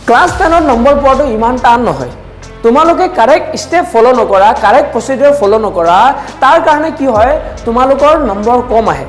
class 10ত number পোৱাটো ইমান টান নহয় তোমালোকে কাৰেক্ট ষ্টেপ ফলো নকৰা কাৰেক্ট প্ৰচিডিউৰ ফলো নকৰা তাৰ কাৰণে কি হয় তোমালোকৰ নম্বৰ কম আহে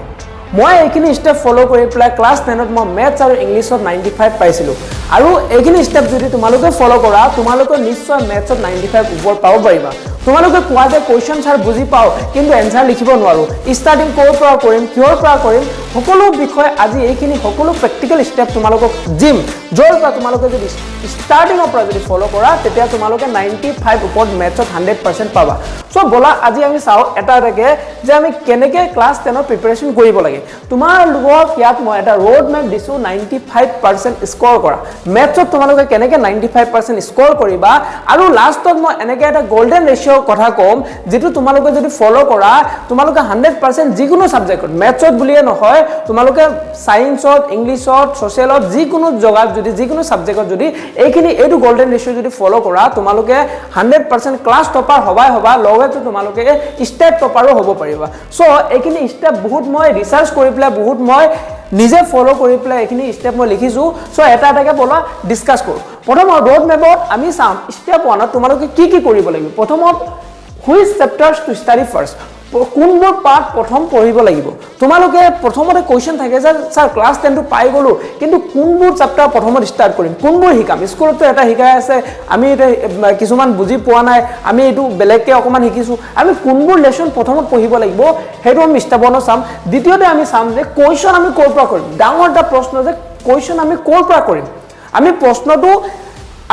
মই এইখিনি ষ্টেপ ফলো কৰি প্লাই ক্লাছ 10ত মই মেথছ আৰু ইংলিছত 95 পাইছিলো আৰু এইখিনি ষ্টেপ যদি তোমালোকে ফলো কৰা তোমালোকে নিশ্চয় মেথছত 95 ওপৰ পাব পাৰিবা তোমালোকে কোৱা যে কোৱেশ্চন ছাৰ বুজি পাও কিন্তু এনসাৰ লিখিব নোৱাৰো ষ্টাৰ্টিং কোৰ পৰা কৰিম কিহৰ পৰা কৰিম সকলো বিষয় আজি এইখিনি সকলো প্ৰেক্টিকেল ষ্টেপ তোমালোকক জিম জৰ পৰা তোমালোকে যদি ষ্টাৰ্টিংৰ পৰা যদি ফলো কৰা তেতিয়া তোমালোকে 95 ওপৰত মেথছত 100% পাবা সো বলা আজি আমি চাও এটা এটাকে যে আমি কেনেকে ক্লাছ 10ৰ প্ৰিপাৰেচন কৰিব লাগে তোমাৰ লোকক ইয়াত মই এটা ৰোড মেপ দিছো 95% স্কোৰ কৰা মেথছত তোমালোকে কেনেকে 95% স্কোৰ কৰিবা আৰু লাষ্টত মই এনেকে এটা গোল্ডেন ৰেশিও কথা কম যেটো তোমালোকে যদি ফলো কৰা তোমালোকে 100% যিকোনো সাবজেক্টত মেথছত বুলিয়ে নহয় তোমালোকে সায়েন্সত ইংলিশত সোশ্যালত যিকোনো জগাত যদি যিকোনো সাবজেক্টত যদি এইখিনি এইটো গোল্ডেন ৰেশিও যদি ফলো কৰা তোমালোকে 100% ক্লাস টপাৰ হবা লগতে তোমালোকে স্টেপ টপাৰো হ'ব পাৰিবা সো এইখিনি স্টেপ বহুত মই ৰিসাৰ্চ কৰি প্লাই বহুত মই নিজে ফলো কৰি প্লাই এইখিনি স্টেপ মই লিখিছো সো এটা এটাকে বলা ডিসকাস কৰো প্ৰথম ৰোড মেপত আমি চাম স্টেপ 1 ত তোমালোকে কি কি কৰিব লাগিব প্ৰথমত হুইচ চেপ্টাৰস টু ষ্টাডি ফাৰ্স্ট কোনবোৰ পাৰ্ট প্ৰথম পঢ়িব লাগিব তোমালোকে প্ৰথমতে কোৱেশ্চন থাকে যে স্যাৰ ক্লাস 10 টো পাই গলো কিন্তু কোনবোৰ চেপ্টাৰ প্ৰথমত ষ্টাৰ্ট কৰিম কোনবোৰ হিকাম স্কুলতে এটা হিকাই আছে আমি এটা কিছুমান বুজি পোৱা নাই আমি এটো বেলেগকে অকমান শিকিছো আমি কোনবোৰ লেসন প্ৰথমত পঢ়িব লাগিব হেটো আমি স্টেপ 1 চাম দ্বিতীয়তে আমি চাম যে কোৱেশ্চন আমি কৰ পৰা কৰিম ডাঙৰটা প্ৰশ্ন যে কোৱেশ্চন আমি কৰ পৰা কৰিম আমি প্ৰশ্নটো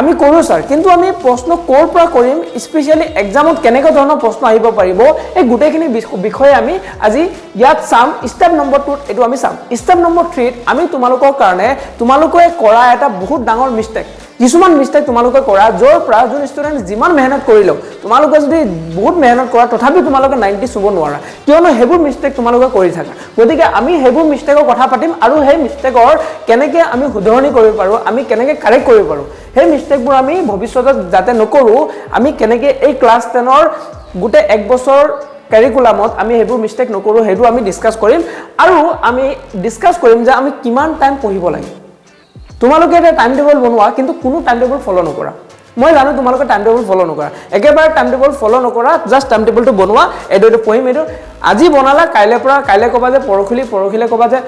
আমি কৰো স্যাৰ কিন্তু আমি প্ৰশ্ন কৰ পৰা কৰিম স্পেশালি এক্সামত কেনেকৈ ধৰণৰ প্ৰশ্ন আহিব পাৰিব এই গুটেখিনি বিষয় আমি আজি ইয়াত চাম স্টেপ নম্বৰ 2 এটো আমি চাম স্টেপ নম্বৰ 3 আমি তোমালোকৰ কাৰণে তোমালোকে কৰা এটা বহুত ডাঙৰ মিস্টেক কিছুমান মিস্টেক তোমালোকে কৰা জৰ পৰা যোন ষ্টুডেন্ট যিমান মেহনত কৰিলো তোমালোকে যদি বহুত মেহনত কৰা তথাপি তোমালোকে 90 চুব নোৱাৰা কিয়নো হেবুৰ মিস্টেক তোমালোকে কৰি থাকা গতিকে আমি হেবুৰ মিস্টেকৰ কথা পাতিম আৰু সেই মিস্টেকৰ কেনেকৈ আমি শুধৰণি কৰিব পাৰো আমি কেনেকৈ কাৰেক্ট কৰিব পাৰো সেই মিস্টেকবোৰ আমি ভৱিষ্যতত যাতে নকৰো আমি কেনেকৈ এই ক্লাস 10 ৰ গুটে এক বছৰ কাৰিকুলামত আমি হেবুৰ মিস্টেক নকৰো হেতু আমি ডিসকাস কৰিম আৰু আমি ডিসকাস কৰিম যে আমি কিমান টাইম পঢ়িব লাগে তোমালোকে এটা টাইম টেবল বনোৱা কিন্তু কোনো টাইম টেবল ফলো নকৰা মই জানো তোমালোকে টাইম টেবল ফলো নকৰা একেবাৰে টাইম টেবল ফলো নকৰা জাস্ট টাইম টেবলটো বনোৱা এটো পঢ়িম এটো আজি বনালা কাইলে কবা যে পৰখিলে কবা যে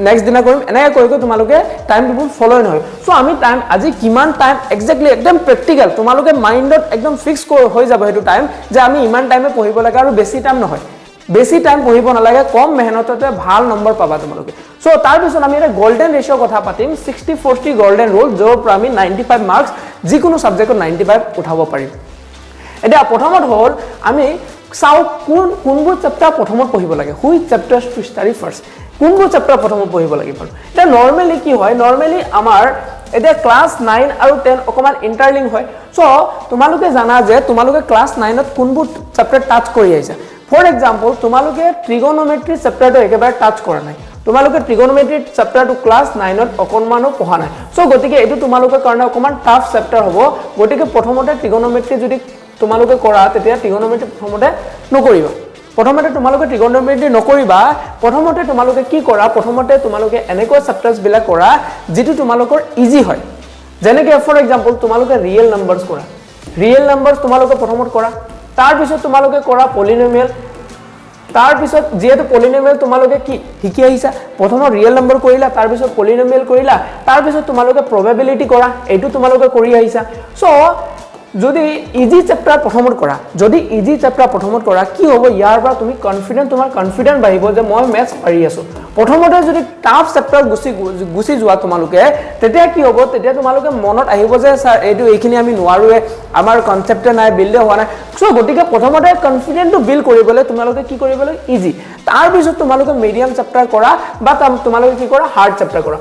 নেক্সট দিনা কৰিম এনেকৈ কৈ তোমালোকে টাইম টেবল ফলো নহয় সো আমি টাইম আজি কিমান টাইম এক্স্যাক্টলি একদম প্ৰ্যাকটিক্যাল তোমালোকে মাইন্ডত একদম ফিক্স হৈ যাব হেতু টাইম যে আমি ইমান টাইমে পঢ়িব লাগে আৰু বেছি টাইম নহয় বেছি টাইম পঢ়িব নালাগে কম মেহনততে ভাল নম্বৰ পাবা তোমালোকে সো তাৰ পিছত আমি এটা গোল্ডেন ৰেশিও কথা পাতিম 60-40 গোল্ডেন ৰুল যৰ পৰা আমি 95 মাৰ্কস যিকোনো সাবজেক্টত 95 উঠাব পাৰিম এটা প্ৰথমত হ'ল আমি চাও কোনবোৰ চেপ্টাৰ প্ৰথমত পঢ়িব লাগে হুইচ চেপ্টাৰস টু ষ্টাডি ফাৰ্স্ট কোনবোৰ চেপ্টাৰ প্ৰথমত পঢ়িব লাগে বাৰু এটা নৰমালি কি হয় নৰমালি আমাৰ এটা ক্লাস 9 আৰু 10 অকমান ইন্টাৰলিংক হয় সো তোমালোকে জানা যে তোমালোকে ক্লাস 9 ত কোনবোৰ চেপ্টাৰ টাচ কৰি আইছা ফৰ এক্সাম্পল তোমালোকে ট্ৰিগোনোমেট্ৰি চেপ্টাৰটো একেবাৰে টাচ কৰা নাই তোমালোকে ট্ৰিগোনোমেট্ৰি চেপ্টাৰটো ক্লাস 9 ত অকনমানো পঢ়া নাই সো গতিকে এটো তোমালোকৰ কাৰণে অকমান টাফ চেপ্টাৰ হ'ব গতিকে প্ৰথমতে ট্ৰিগোনোমেট্ৰি যদি তোমালোকে কৰা তেতিয়া ট্ৰিগোনোমেট্ৰি প্ৰথমতে নকৰিবা প্ৰথমতে তোমালোকে ট্ৰিগোনোমেট্ৰি নকৰিবা প্ৰথমতে তোমালোকে কি কৰা প্ৰথমতে তোমালোকে এনেকুৱা চেপ্টাৰস বিলা কৰা যেটো তোমালোকৰ ইজি হয় যেনেকৈ ফৰ এক্সাম্পল তোমালোকে ৰিয়েল নাম্বাৰস কৰা ৰিয়েল নাম্বাৰস তোমালোকে প্ৰথমত কৰা তাৰ পিছত তোমালোকে কৰা পলিনোমিয়াল তাৰ পিছত যেহেতু পলিনোমিয়াল তোমালোকে কি শিকি আহিছা প্ৰথমত ৰিয়েল নাম্বাৰ কৰিলা তাৰ পিছত পলিনোমিয়াল কৰিলা তাৰ পিছত তোমালোকে প্ৰবাবিলিটি কৰা এটো তোমালোকে কৰি আহিছা সো যদি ইজি চেপ্টাৰ প্ৰথমত কৰা যদি ইজি চেপ্টাৰ প্ৰথমত কৰা কি হ'ব ইয়াৰ পৰা তুমি কনফিডেন্ট তোমাৰ কনফিডেন্ট বাঢ়িব যে মই মেথছ পাৰি আছো প্ৰথমতে যদি টাফ চেপ্টাৰ গুছি যোৱা তোমালোকে তেতিয়া কি হ'ব তেতিয়া তোমালোকে মনত আহিব যে স্যাৰ এটো এইখিনি আমি নোৱাৰোৱে আমাৰ কনসেপ্টে নাই বিল্ডে হোৱা নাই সো গতিকে প্ৰথমতে কনফিডেন্টটো বিল্ড কৰিবলৈ তোমালোকে কি কৰিব লাগে ইজি তাৰ পিছত তোমালোকে মিডিয়াম চেপ্টাৰ কৰা বা তোমালোকে কি কৰা হাৰ্ড চেপ্টাৰ কৰা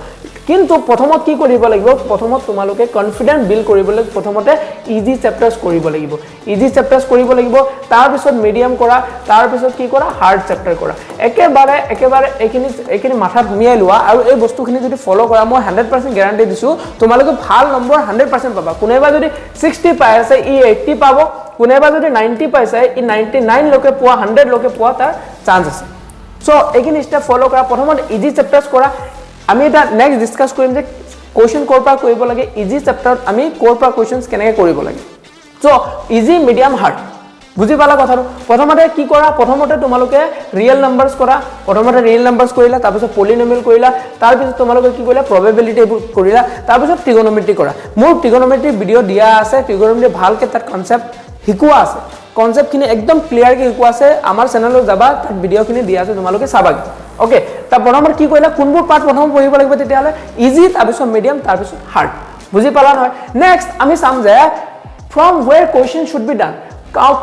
কিন্তু প্ৰথমত কি কৰিব লাগিব প্ৰথমত তোমালোকে কনফিডেন্ট বিল্ড কৰিবলৈ প্ৰথমতে ইজি চেপ্টাৰস কৰিব লাগিব ইজি চেপ্টাৰস কৰিব লাগিব তাৰ পিছত মিডিয়াম কৰা তাৰ পিছত কি কৰা হাৰ্ড চেপ্টাৰ কৰা একেবাৰে এইখিনি মাথাত মিয়াই লোৱা আৰু এই বস্তুখিনি যদি ফলো কৰা মই 100% গ্যাৰান্টি দিছো তোমালোকে ভাল নম্বৰ 100% পাবা কোনেবা যদি 60 পাই আছে ই 80 পাব কোনেবা যদি 90 পাইছে ই 99 লকে পোৱা 100 লকে পোৱা তাৰ চান্স আছে সো এইখিনি স্টেপ ফলো কৰা প্ৰথমত ইজি চেপ্টাৰস কৰা আমি এটা নেক্সট ডিসকাস কৰিম যে কোৱেশ্চন ক'ৰ পৰা কৰিব লাগে ইজি চেপ্টাৰত আমি ক'ৰ পৰা কোৱেশ্চনছ কেনেকৈ কৰিব লাগে সো ইজি মিডিয়াম হাৰ্ড বুজি পালা কথাটো প্ৰথমতে কি কৰা প্ৰথমতে তোমালোকে ৰিয়েল নাম্বাৰছ কৰা প্ৰথমতে ৰিয়েল নাম্বাৰছ কৰিলা তাৰপিছত পলিনমিয়েল কৰিলা তাৰপিছত তোমালোকে কি কৰিলা প্ৰবেবিলিটি কৰিলা তাৰপিছত ট্ৰিগোনোমেট্ৰি কৰা মোৰ ট্ৰিগোনোমেট্ৰি ভিডিও দিয়া আছে ট্ৰিগোনোমেট্ৰি ভালকে তাৰ কনসেপ্ট শিকোৱা আছে কনসেপ্টখিনি একদম ক্লিয়াৰকৈ শিকোৱা আছে আমাৰ চেনেলত যাবা তাত ভিডিওখিনি দিয়া আছে তোমালোকে চাবা ওকে তাৰ প্ৰথমতে কি কৰিলা কোনবোৰ পাৰ্ট প্ৰথম পঢ়িব লাগিব তেতিয়াহলে ইজি তাৰপিছত মিডিয়াম তাৰপিছত হাৰ্ড বুজি পালা নহয় নেক্সট আমি চাম যে from where question should be done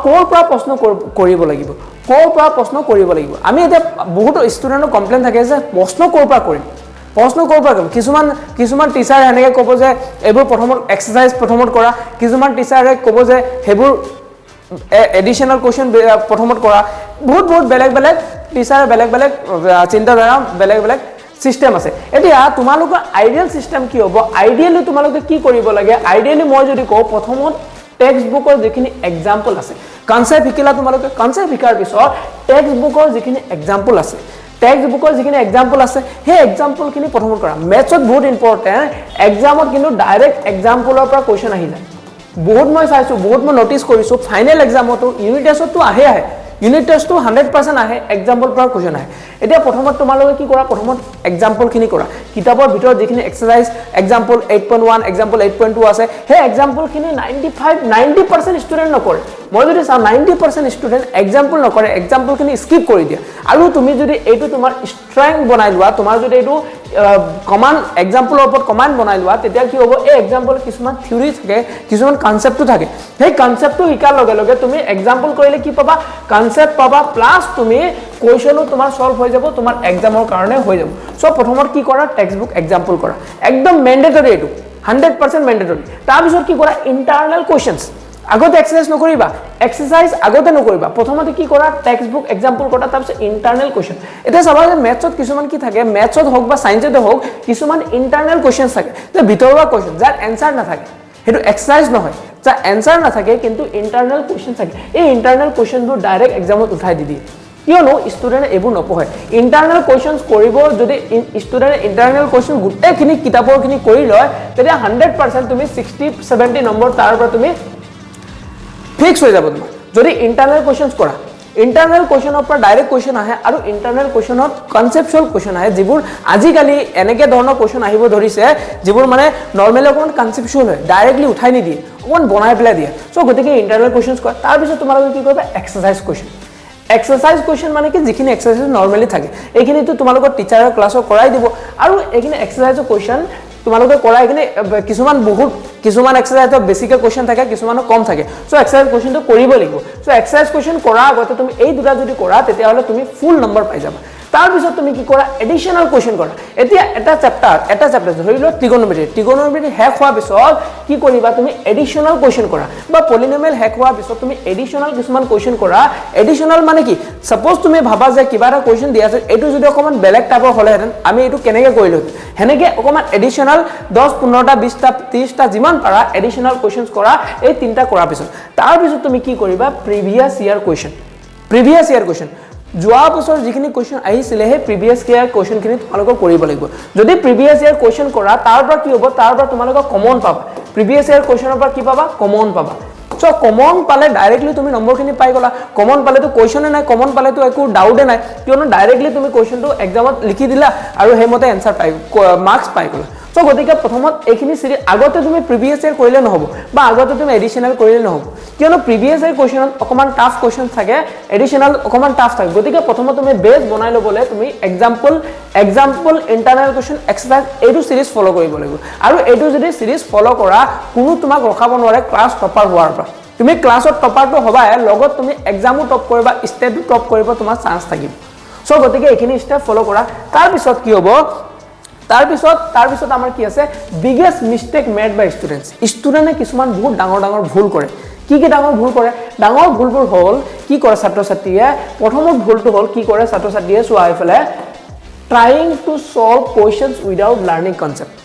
ক'ৰ পৰা প্ৰশ্ন কৰিব লাগিব ক'ৰ পৰা প্ৰশ্ন কৰিব লাগিব আমি এটা বহুত ষ্টুডেন্টৰ কমপ্লেইন থাকে যে প্ৰশ্ন ক'ৰ পৰা কৰিম কিছুমান টিচাৰ এনেকৈ ক'ব যে এইবোৰ প্ৰথমত এক্সাৰসাইজ প্ৰথমত কৰা কিছুমান টিচাৰে ক'ব যে হেবোৰ এডিশনাল কোৱেশ্চন প্ৰথমত কৰা বহুত বেলেগ টিচাৰে বেলেগ চিন্তাধাৰা বেলেগ সিস্টেম আছে এতিয়া তোমালোকৰ আইডিয়াল সিস্টেম কি হ'ব আইডিয়ালি তোমালোকে কি কৰিব লাগে আইডিয়ালি মই যদি কওঁ প্ৰথমত টেক্সট বুকৰ যিখিনি এক্সাম্পল আছে কনসেপ্ট শিকিলা তোমালোকে কনসেপ্ট শিকাৰ পিছত টেক্সট বুকৰ যিখিনি এক্সাম্পল আছে টেক্সট বুকৰ যিখিনি এক্সাম্পল আছে সেই এক্সাম্পলখিনি প্ৰথমত কৰা মেথছত বহুত ইম্পৰ্টেন্ট এক্সামত কিন্তু ডাইৰেক্ট এক্সাম্পলৰ পৰা কোৱেশ্চন আহি যায় বহুত মই চাইছো বহুত মই নটিস কৰিছো ফাইনেল এক্সামতো ইউনিট টেষ্টতো আহে ইউনিট টেষ্টটো 100% আহে এক্সাম্পল পৰা কোৱেশ্চন আহে এতিয়া প্ৰথমত তোমালোকে কি কৰা প্ৰথমত এক্সাম্পলখিনি কৰা কিতাপৰ ভিতৰত যিখিনি এক্সাৰসাইজ এক্সাম্পল 8.1 এক্সাম্পল 8.2 আছে সেই এক্সাম্পলখিনি 90% ষ্টুডেন্ট নকৰে মই যদি চাও 90% ষ্টুডেন্ট এক্সাম্পল নকৰে এক্সাম্পলখিনি স্কিপ কৰি দিয়া আৰু তুমি যদি এইটো তোমাৰ ষ্ট্ৰেংথ বনাই লোৱা তোমাৰ যদি এইটো কমান্ড এক্সাম্পলৰ ওপৰত কমান্ড বনাই লোৱা তেতিয়া কি হ'ব এই এক্সাম্পল কিছুমান থিওৰি থাকে কিছুমান কনসেপ্টটো থাকে সেই কনসেপ্টটো শিকাৰ লগে লগে তুমি এক্সাম্পল কৰিলে কি পাবা কনসেপ্ট পাবা প্লাস তুমি কোৱেশ্চনো তোমাৰ সলভ হৈ যাব তোমাৰ এক্সামৰ কাৰণে হৈ যাব সো প্ৰথমত কি কৰা টেক্সট বুক এক্সাম্পল কৰা একদম ম্যান্ডেটৰি এটো 100% ম্যান্ডেটৰি তাৰ পিছত কি কৰা ইন্টাৰনাল কোৱেশ্চনছ আগতে এক্সাৰসাইজ নকৰিবা এক্সাৰসাইজ আগতে নকৰিবা প্ৰথমতে কি কৰা টেক্সট বুক এক্সাম্পল কৰা তাৰ পিছত ইন্টাৰনাল কোৱেশ্চন এটা চাবা যে মেথছত কিছুমান কি থাকে মেথছত হোক বা সায়েন্সতে হোক কিছুমান ইন্টাৰনাল কোৱেশ্চনছ থাকে যে ভিতৰুৱা কোৱেশ্চন যাৰ এনসাৰ নাথাকে হেতু এক্সাৰসাইজ নহয় যাৰ এনসাৰ নাথাকে কিন্তু ইন্টাৰনাল কোৱেশ্চন থাকে এই ইন্টাৰনাল কোৱেশ্চনবোৰ ডাইৰেক্ট এক্সামত উঠাই দি দিয়ে কিয়নো ষ্টুডেন্টে এইবোৰ নপঢ়ে ইন্টাৰনাল কোৱেশ্চনছ কৰিব যদি ষ্টুডেন্টে ইন্টাৰনাল কোৱেশ্চন গুটেখিনি কিতাপৰখিনি কৰি লয় তেতিয়া 100% তুমি 60 70 নম্বৰ তাৰ পৰা তুমি ফিক্স হৈ যাব তোমাৰ যদি ইন্টাৰনাল কোৱেশ্চনছ কৰা ইন্টাৰনাল কোৱেশ্চনৰ পৰা ডাইৰেক্ট কোৱেশ্চন আহে আৰু ইন্টাৰনাল কোৱেশ্চনত কনসেপচুৱেল কোৱেশ্চন আহে যিবোৰ আজিকালি এনেকে ধৰণৰ কোৱেশ্চন আহিব ধৰিছে যিবোৰ মানে নৰমালি অকমান কনসেপচুৱেল হয় ডাইৰেক্টলি উঠাই নিদিয়ে অকমান বনাই পেলাই দিয়ে সো গতিকে ইন্টাৰনাল কোৱেশ্চনছ কৰা তাৰ পিছত তোমালোকে কি কৰিবা এক্সাৰসাইজ কোৱেশ্চন এক্সাৰসাইজ কোৱেশ্চন মানে কি যিখিনি এক্সাৰসাইজ নৰমালি থাকে এইখিনিটো তোমালোকৰ টিচাৰৰ ক্লাছত কৰাই দিব আৰু এইখিনি এক্সাৰসাইজৰ কোৱেশ্চন তোমালোকে কৰাই কিনে কিছুমান এক্সাৰসাইজত বেছিকে কোৱেশ্চন থাকে কিছুমানৰ কম থাকে সো এক্সাৰসাইজ কোৱেশ্চনটো কৰিব লাগিব সো এক্সাৰসাইজ কোৱেশ্চন কৰা আগতে তুমি এই দুটা যদি কৰা তেতিয়া হলে তুমি ফুল নম্বৰ পাই যাবা তাৰ পিছত তুমি কি কৰা এডিশনাল কোৱেশ্চন কৰা এতিয়া এটা চেপ্টাৰ ধৰি ল ট্ৰিগোনোমেট্ৰি হেক হোৱাৰ পিছত কি কৰিবা তুমি এডিশনাল কোৱেশ্চন কৰা বা পলিনমিয়েল হেক হোৱাৰ পিছত তুমি এডিশনাল কিছুমান কোৱেশ্চন কৰা এডিশনাল মানে কি সাপোজ তুমি ভাবা যে কিবা এটা কোৱেশ্চন দিয়া আছে এটো যদি অকমান বেলেগ টাইপৰ হলেহেঁতেন আমি এটো কেনেকৈ কৰিলো হেনেকে অকমান এডিশনাল 10 15টা 20টা 30টা যিমান পাৰা এডিশনাল কোৱেশ্চনছ কৰা এই তিনটা কৰাৰ পিছত তাৰ পিছত তুমি কি কৰিবা প্ৰিভিয়াস ইয়াৰ কোৱেশ্চন যোৱা বছৰ যিখিনি কোৱেশ্চন আহিছিলে হে প্ৰিভিয়াস ইয়াৰ কোৱেশ্চনখিনি তোমালোকক কৰিব লাগিব যদি প্ৰিভিয়াস ইয়াৰ কোৱেশ্চন কৰা তাৰ পৰা কি হ'ব তাৰ পৰা তোমালোকক কমন পাবা প্ৰিভিয়াস ইয়াৰ কোৱেশ্চনৰ পৰা কি পাবা কমন পাবা সো কমন পালে ডাইৰেক্টলি তুমি নম্বৰখিনি পাই গলা কমন পালেতো কোৱেশ্চনে নাই কমন পালেতো একো ডাউটে নাই কিয়নো ডাইৰেক্টলি তুমি কোৱেশ্চনটো এক্সামত লিখি দিলা আৰু হেমতে এনসাৰ পাই মাৰ্কস পাই গলা সো গতিকে প্ৰথমত এইখিনি সিৰি আগতে তুমি প্ৰিভিয়াস ইয়াৰ কৰিলে নহব বা আগতে তুমি এডিশনাল কৰিলে নহব কিয়নো প্ৰিভিয়াস ইয়াৰ কোৱেশ্চনত অকমান টাফ কোৱেশ্চন থাকে এডিশনাল অকমান টাফ থাকে গতিকে প্ৰথমত তুমি বেস বনাই লবলে তুমি এক্সাম্পল ইন্টাৰনাল কোৱেশ্চন এক্সাৰসাইজ এইটো সিৰিজ ফলো কৰিব লাগিব আৰু এইটো যদি সিৰিজ ফলো কৰা কোনো তোমাক ৰখাব নোৱাৰে ক্লাছ টপাৰ হোৱাৰ পৰা তুমি ক্লাছত টপাৰটো হবাই লগত তুমি এক্সামও টপ কৰিবা ষ্টেটো টপ কৰিব তোমাৰ চান্স থাকিব সো গতিকে এইখিনি ষ্টেপ ফলো কৰা তাৰ পিছত কি হ'ব তাৰ পিছত আমাৰ কি আছে বিগেষ্ট মিস্টেক মেড বাই ষ্টুডেন্টে কিছুমান বহুত ডাঙৰ ভুল কৰে কি ডাঙৰ ভুল কৰে ডাঙৰ ভুলবোৰ হ'ল কি কৰে ছাত্ৰ-ছাত্ৰীয়ে প্ৰথমৰ ভুলটো হ'ল কি কৰে ছাত্ৰ-ছাত্ৰীয়ে সোৱাই ফেলে trying to solve questions without learning concept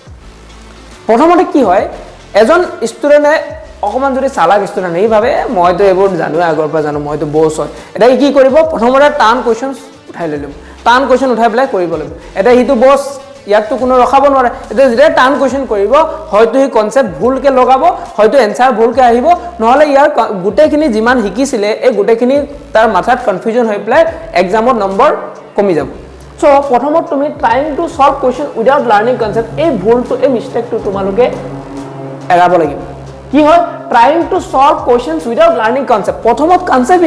প্ৰথমতে কি হয় এজন ষ্টুডেন্টে অকমান যদি চালাক ষ্টুডেন্ট এই ভাবে মইতো এইবোৰ জানো আগৰ পৰা জানো মইতো বস হয় এটা কি কৰিব প্ৰথমতে টান কোৱেশ্চনছ উঠাই ললো টান কোৱেশ্চন উঠাই পেলাই কৰিব লাগিব এটা হিটো বস ইয়াকতো কোনো ৰখাব নোৱাৰে এটা যেতিয়া টান কোৱেশ্চন কৰিব হয়তো এই কনসেপ্ট ভুলকে লগাব হয়তো এনসাৰ ভুলকে আহিব নহলে ইয়াৰ গুটেখিনি যিমান শিকিছিলে এই গুটেখিনি তাৰ মাথাত কনফিউজন হৈ প্লাই এক্সামত নম্বৰ কমি যাব সো প্ৰথমত তুমি trying to solve question without learning concept এই ভুলটো এই মিস্টেকটো তোমালোকে এৰাব লাগিব কি হয় trying to solve questions without learning concept প্ৰথমত কনসেপ্ট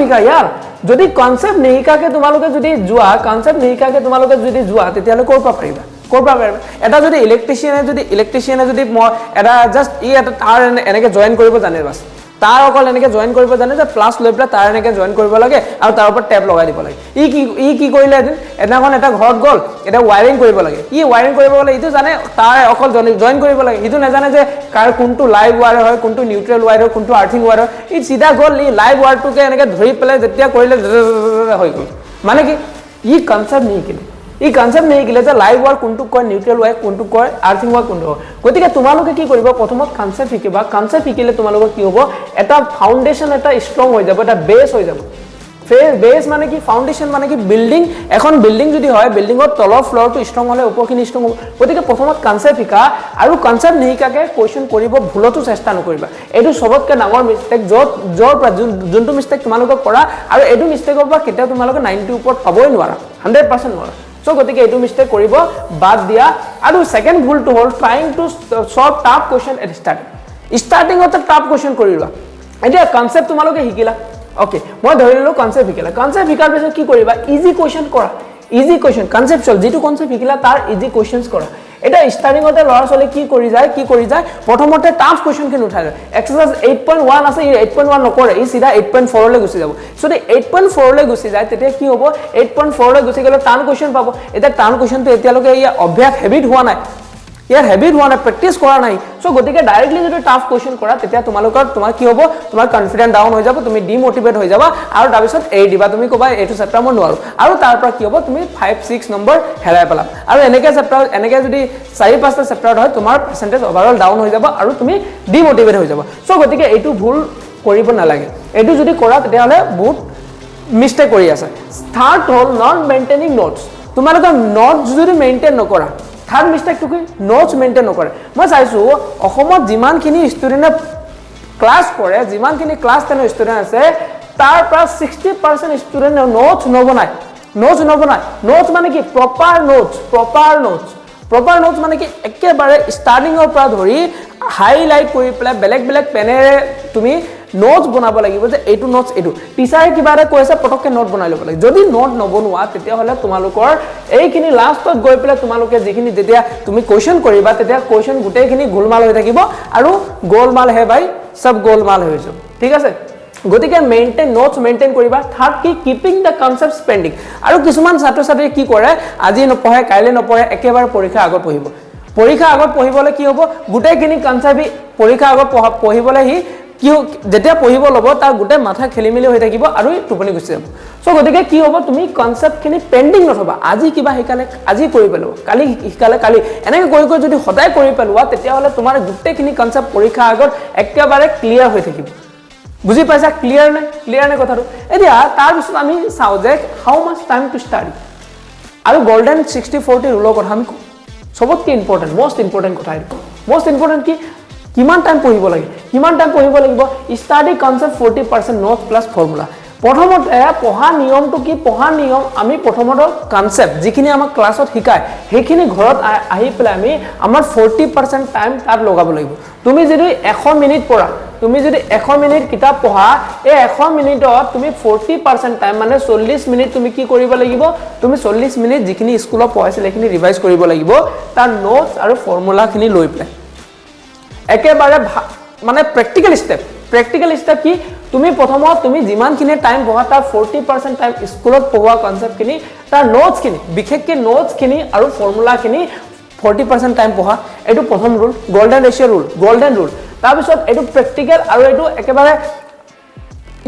শিকা ইয়াৰ যদি কনসেপ্ট নিহিকাকে তোমালোকে যদি যোৱা কনসেপ্ট নিহিকাকে তোমালোকে যদি যোৱা তেতিয়ালে কৰপা পাৰিবা এটা যদি ইলেক্ট্ৰিচিয়ানে যদি এটা জাস্ট এটা তাৰ এনেকে জয়েন কৰিব জানে বাস তাৰ অকল এনেকে জয়েন কৰিব জানে যে প্লাস লৈ প্লা তাৰ এনেকে জয়েন কৰিব লাগে আৰু তাৰ ওপৰত টেপ লগাই দিব লাগে ই কি কৰিলে এদিন এটা ঘৰত গল এটা ওয়্যাৰিং কৰিব লাগে ওয়্যাৰিং কৰিব গলে ইটো জানে তাৰ অকল জয়েন কৰিব লাগে ইটো নাজানে যে কাৰ কোনটো লাইভ ওয়্যাৰ হয় কোনটো নিউট্ৰেল ওয়্যাৰ হয় কোনটো আৰ্থিং ওয়্যাৰ হয় ই সিধা গল ই লাইভ ওয়্যাৰটোকে এনেকে ধৰি পেলাই যেতিয়া কৰিলে হৈ গল মানে কি ই কনসেপ্ট নিকিলে এই কনসেপ্ট নিকিলে যে লাইভ ওয়্যাৰ কোনটো কয় নিউট্ৰেল ওয়্যাৰ কোনটো কয় আৰ্থিং ওয়্যাৰ কোনটো গতিকে তোমালোকে কি কৰিবা প্ৰথমত কনসেপ্ট শিকিবা কনসেপ্ট শিকিলে তোমালোকৰ কি হ'ব এটা ফাউন্ডেশন এটা ষ্ট্ৰং হৈ যাব এটা বেস হৈ যাব বেস মানে কি ফাউন্ডেশন মানে কি বিল্ডিং এখন বিল্ডিং যদি হয় বিল্ডিংৰ তলৰ ফ্লোৰটো ষ্ট্ৰং হলে ওপৰখিনি ষ্ট্ৰং হ'ব গতিকে প্ৰথমত কনসেপ্ট শিকা আৰু কনসেপ্ট নিহিকাকে কোৱেশ্চন কৰিব ভুলতো চেষ্টা নকৰিবা এইটো সবতকে ডাঙৰ মিস্টেক যোনটো মিস্টেক তোমালোকে কৰা আৰু এইটো মিস্টেকৰ পৰা কেতিয়া তোমালোকে 90 ওপৰত পাবই নোৱাৰা 100% নোৱাৰা সো গতিকে এইটো মিস্টেক কৰিব বাদ দিয়া আৰু সেকেন্ড ভুলটো হ'ল trying to solve tough question at স্টাৰ্টিংতে টাফ কোৱেশ্চন কৰিবা এতিয়া কনসেপ্ট তোমালোকে শিকিলা ওকে মই ধৰিলো কনসেপ্ট শিকিলা কনসেপ্ট শিকাৰ পিছত কি কৰিবা ইজি কোৱেশ্চন কৰা ইজি কোৱেশ্চন কনসেপচুৱেল যেটো কনসেপ্ট শিকিলা তাৰ ইজি কোৱেশ্চনস কৰা এটা স্টাৰ্টিংতে লৰা চলে কি কৰি যায় প্ৰথমতে টাফ কোৱেশ্চন কে উঠাই এক্সাৰসাইজ 8.1 আছে 8.1 নকৰে ই সিধা 8.4 লৈ গুচি যাব সো 8.4 লৈ গুচি যায় তেতিয়া কি হ'ব 8.4 লৈ গুচি গলে টান কোৱেশ্চন পাব এটা টান কোৱেশ্চনটো এতিয়ালৈকে ইয়া অভ্যাস হেবিট হোৱা নাই ইয়াৰ হেবিট হোৱা নাই প্ৰেক্টিস কৰা নাই সো গতিকে ডাইৰেক্টলি যদি টাফ কোৱেশ্চন কৰা তেতিয়া তোমাৰ কি হ'ব তোমাৰ কনফিডেন্স ডাউন হৈ যাব তুমি ডিমোটিভেট হৈ যাবা আৰু তাৰ পিছত এই দিবা তুমি কবা এইটো চেপ্টাৰ মই নোৱাৰো আৰু তাৰ পৰা কি হ'ব তুমি 5 6 নম্বৰ হেৰাই পেলাম আৰু এনেকে যদি 4-5টা চেপ্টাৰ হয় তোমাৰ পাৰ্সেন্টেজ ওভাৰঅল ডাউন হৈ যাব আৰু তুমি ডিমোটিভেট হৈ যাবা সো গতিকে এইটো ভুল কৰিব নালাগে এইটো যদি কৰা তেতিয়া হলে বহুত মিস্টেক কৰি আছে থাৰ্ড হ'ল নট মেইনটেইনিং নোটস তোমালোকে নোটস যদি মেইনটেইন নকৰা থাৰ্ড মিস্টেক টু কি নোটস মেইনটেইন নকৰে মই চাইছো অসমত যিমানখিনি ষ্টুডেন্টে ক্লাস কৰে যিমানখিনি ক্লাস 10 ষ্টুডেন্ট আছে তাৰ পৰা 60% ষ্টুডেন্ট নোটস নবনায় নোটস মানে কি প্ৰপাৰ নোটস মানে কি একেবাৰে ষ্টাৰ্টিংৰ পৰা ধৰি হাইলাইট কৰি পেলাই বেলেগ পেনেৰে তুমি নোটস বনাব লাগিব যে এইটো নোটস এইটো টিচাৰে কিবা এটা কৈছে পটককে নোট বনাই ল'ব লাগে যদি নোট নবনোৱা তেতিয়া হলে তোমালোকৰ এইখিনি লাষ্টত গৈ পেলাই তোমালোকে যিখিনি যেতিয়া তুমি কোৱেশ্চন কৰিবা তেতিয়া কোৱেশ্চন গুটেইখিনি গোলমাল হৈ থাকিব আৰু গোলমাল হে ভাই সব গোলমাল হৈ যাব ঠিক আছে গতিকে নোটস মেইনটেইন কৰিবা থাৰ্ড কি কিপিং দা কনসেপ্টস পেন্ডিং আৰু কিছুমান ছাত্ৰ-ছাত্ৰী কি কৰে আজি নপঢ়ে কাইলে নপঢ়ে একেবাৰে পৰীক্ষা আগত পঢ়িবলৈ কি হ'ব গুটেইখিনি কনসেপ্ট পৰীক্ষা আগত পঢ়িবলৈ কি যেতিয়া পঢ়িব লব তাৰ গুটে মাথা খেলিমেলি হৈ থাকিব আৰু টোপনি গুচি যাব সো গতিকে কি হ'ব তুমি কনসেপ্টখিনি পেন্ডিং নথবা আজি কিবা শিকালে আজি কৰি পেলোৱা কালি শিকালে কালি এনেকৈ কৰি যদি সদায় কৰি পেলোৱা তেতিয়া হলে তোমাৰ গুটেইখিনি কনসেপ্ট পৰীক্ষা আগত একেবাৰে ক্লিয়াৰ হৈ থাকিব বুজি পাইছা ক্লিয়াৰ নে কথাটো এতিয়া তাৰ পিছত আমি চাও যে হাউ মাচ টাইম টু ষ্টাডি আৰু গোল্ডেন 60-40 ৰুলৰ কথা আমি সবতকৈ ইম্পৰ্টেন্ট মোস্ট ইম্পৰ্টেন্ট কথা এইটো মোস্ট ইম্পৰ্টেন্ট কি কিমান টাইম পঢ়িব লাগিব study concept 40% notes plus formula প্ৰথমতে পঢ়া নিয়মটো কি পঢ়া নিয়ম আমি প্ৰথমতে কনসেপ্ট যিখিনি আমাক ক্লাছত শিকায় সেইখিনি ঘৰত আহি পেলাই আমি আমাৰ 40% টাইম তাত লগাব লাগিব তুমি যদি 100 মিনিট পঢ়া তুমি যদি 100 মিনিট কিতাপ পঢ়া এই 100 মিনিটত তুমি 40% টাইম মানে 40 মিনিট তুমি কি কৰিব লাগিব তুমি 40 মিনিট যিখিনি স্কুলত পঢ়াইছিল সেইখিনি ৰিভাইজ কৰিব লাগিব তাৰ নোটস আৰু ফৰ্মুলাখিনি লৈ পেলাই একেবাৰে মানে প্ৰেক্টিকেল ষ্টেপ কি তুমি প্ৰথমত তুমি যিমানখিনি টাইম পঢ়া তাৰ 40% টাইম স্কুলত পঢ়োৱা কনসেপ্টখিনি তাৰ নোটসখিনি বিশেষকৈ নোটসখিনি আৰু ফৰ্মুলাখিনি 40% টাইম পঢ়া এইটো প্ৰথম ৰুল গোল্ডেন ৰুল তাৰ পিছত এইটো প্ৰেক্টিকেল আৰু এইটো একেবাৰে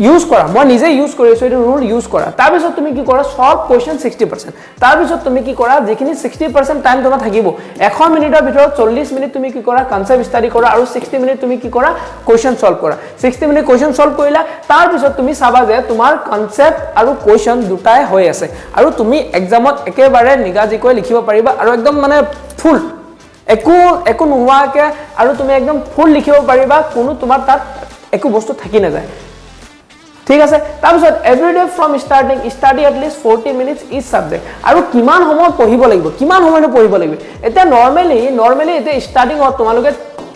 ইউজ কৰা মই নিজে ইউজ কৰিছো এইটো ৰুল ইউজ কৰা তাৰ পিছত তুমি কি কৰা সলভ কোৱেশ্চন 60% তাৰ পিছত তুমি কি কৰা যিখিনি 60% টাইম তোমাৰ থাকিব 100 মিনিটৰ ভিতৰত 40 মিনিট তুমি কি কৰা কনসেপ্ট ষ্টাডি কৰা আৰু 60 মিনিট তুমি কি কৰা কোৱেশ্চন সলভ কৰা 60 মিনিট কোৱেশ্চন সলভ কৰিলা তাৰ পিছত তুমি চাবা যে তোমাৰ কনসেপ্ট আৰু কোৱেশ্চন দুটাই হৈ আছে আৰু তুমি এক্সামত একেবাৰে নিগাজিকৈ লিখিব পাৰিবা আৰু একদম মানে ফুল একো নোহোৱাকে আৰু তুমি একদম ফুল লিখিব পাৰিবা কোনো তোমাৰ তাত একো বস্তু থাকি নাযায় ঠিক আছে তাৰপিছত everyday from starting study at least 40 minutes each subject আৰু কিমান সময় পঢ়িব লাগিব কিমান সময়লৈ পঢ়িব লাগিব এটা নৰমালি এটা ষ্টাৰ্টিংত তোমালোকে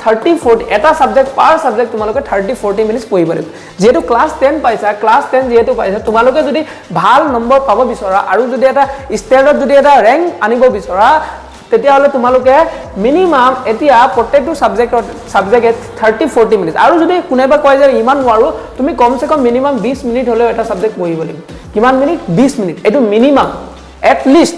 30-40 এটা সাবজেক্ট পাৰ সাবজেক্ট তোমালোকে 30-40 মিনিটস পঢ়িব লাগিব যেহেতু ক্লাস 10 পাইছা ক্লাস 10 যেহেতু পাইছা তোমালোকে যদি ভাল নম্বৰ পাব বিচৰা আৰু যদি এটা ষ্টেটত যদি এটা ৰেংক আনিব বিচৰা তেতিয়া হলে তোমালোকে মিনিমাম এতিয়া প্ৰত্যেকটো সাবজেক্ট 30-40 মিনিট আৰু যদি কোনেবা কয় যে ইমান নোৱাৰো তুমি কমসে কম মিনিমাম 20 মিনিট হলেও এটা সাবজেক্ট পঢ়িব লাগিব কিমান মিনিট 20 মিনিট এটো মিনিমাম এট লিষ্ট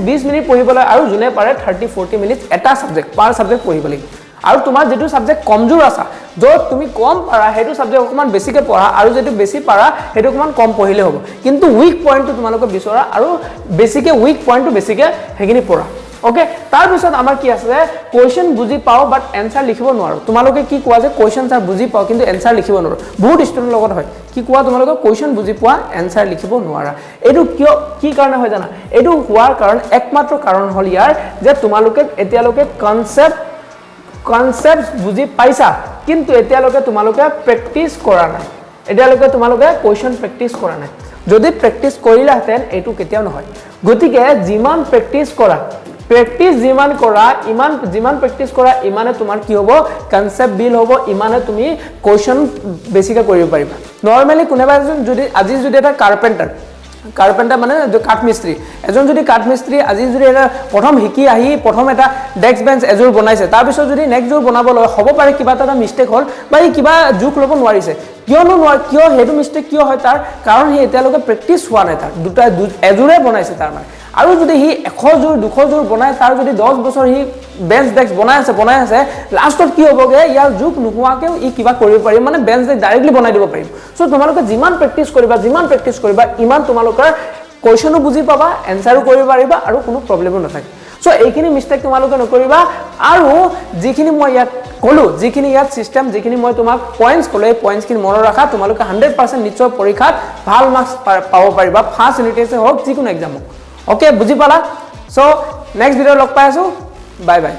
20 মিনিট পঢ়িবলৈ আৰু জুনে পাৰে 30-40 মিনিট এটা সাবজেক্ট পাৰ সাবজেক্ট পঢ়িব লাগিব আৰু তোমাৰ যেটো সাবজেক্ট কমজোৰ আছে যত তুমি কম পাৰা হেতু সাবজেক্ট অকমান বেছিকে পঢ়া আৰু যেটো বেছি পাৰা হেতু অকমান কম পঢ়িলে হ'ব কিন্তু উইক পইণ্টটো তোমালোকে বিচৰা আৰু বেছিকে উইক পইণ্টটো বেছিকে হেগিনি পঢ়া ওকে তাৰ পিছত আমাৰ কি আছে কোৱেশ্চন বুজি পাও বাট এনসাৰ লিখিব নোৱাৰো তোমালোকে কি কোৱা যে কোৱেশ্চন স্যাৰ বুজি পাও কিন্তু এনসাৰ লিখিব নোৱাৰো বহুত ষ্টুডেন্ট লগত হয় কি কোৱা তোমালোকে কোৱেশ্চন বুজি পোৱা এনসাৰ লিখিব নোৱাৰা এটো কিয় কি কাৰণে হয় জানা এটো হোৱাৰ কাৰণ একমাত্ৰ কাৰণ হল ইয়াৰ যে তোমালোকে এতিয়ালৈকে কনসেপ্ট বুজি পাইছা কিন্তু এতিয়ালৈকে তোমালোকে প্ৰেক্টিস কৰা নাই এতিয়ালৈকে তোমালোকে কোৱেশ্চন প্ৰেক্টিস কৰা নাই যদি প্ৰেক্টিস কৰিলাহেতেন এটো কেতিয়াও নহয় গতিকে যিমান প্ৰেক্টিস কৰা প্ৰেক্টিস যিমান প্ৰেক্টিস কৰা ইমানে তোমাৰ কি হ'ব কনসেপ্ট বিল হ'ব ইমানে তুমি কোৱেশ্চন বেছিকৈ কৰিব পাৰিবা নৰমালি কোনেবা যদি আজি যদি এটা কাৰ্পেন্টাৰ মানে কাঠ মিস্ত্ৰী এজন যদি কাঠ মিস্ত্ৰী আজি যদি এটা প্ৰথম শিকি আহি প্ৰথম এটা ডেস্ক বেঞ্চ এজোৰ বনাইছে তাৰ পিছত যদি নেক্সট জোৰ বনাবলৈ হ'ব পাৰে কিবা এটা মিস্টেক হ'ল বা কিবা জোক ল'ব নোৱাৰিছে কিয় হেতু মিস্টেক কিয় হয় তাৰ কাৰণ হি এতিয়ালৈকে প্ৰেক্টিস হোৱা নাই তাৰ দুটা এজোৰে বনাইছে তাৰ মানে আৰু যদি হি 100 জোৰ 200 জোৰ বনাই তাৰ যদি 10 বছৰ হি বেঞ্চ ডেস্ক বনাই আছে লাষ্টত কি হ'বগে ইয়াৰ জোক নোহোৱাকেও ই কিবা কৰিব পাৰিম মানে বেঞ্চ ডেস্ক ডাইৰেক্টলি বনাই দিব পাৰিম সো তোমালোকে যিমান প্ৰেক্টিস কৰিবা ইমান তোমালোকৰ কোৱেশ্চনো বুজি পাবা এনসাৰো কৰিব পাৰিবা আৰু কোনো প্ৰবলেমো নাথাকে সো এইখিনি মিস্টেক তোমালোকে নকৰিবা আৰু যিখিনি মই ইয়াত কলো যিখিনি ইয়াত সিস্টেম যিখিনি মই তোমাক পয়েন্টস কলো এই পয়েন্টস খিনি মনত ৰাখা তোমালোকে 100% নিশ্চয় পৰীক্ষাত ভাল মাৰ্কস পাব পাৰিবা ফাৰ্স্ট ইউনিট টেষ্টে হওক যিকোনো এক্সাম হওক ওকে বুজি পালা সো নেক্সট ভিডিও লগ পাই আছো বাই বাই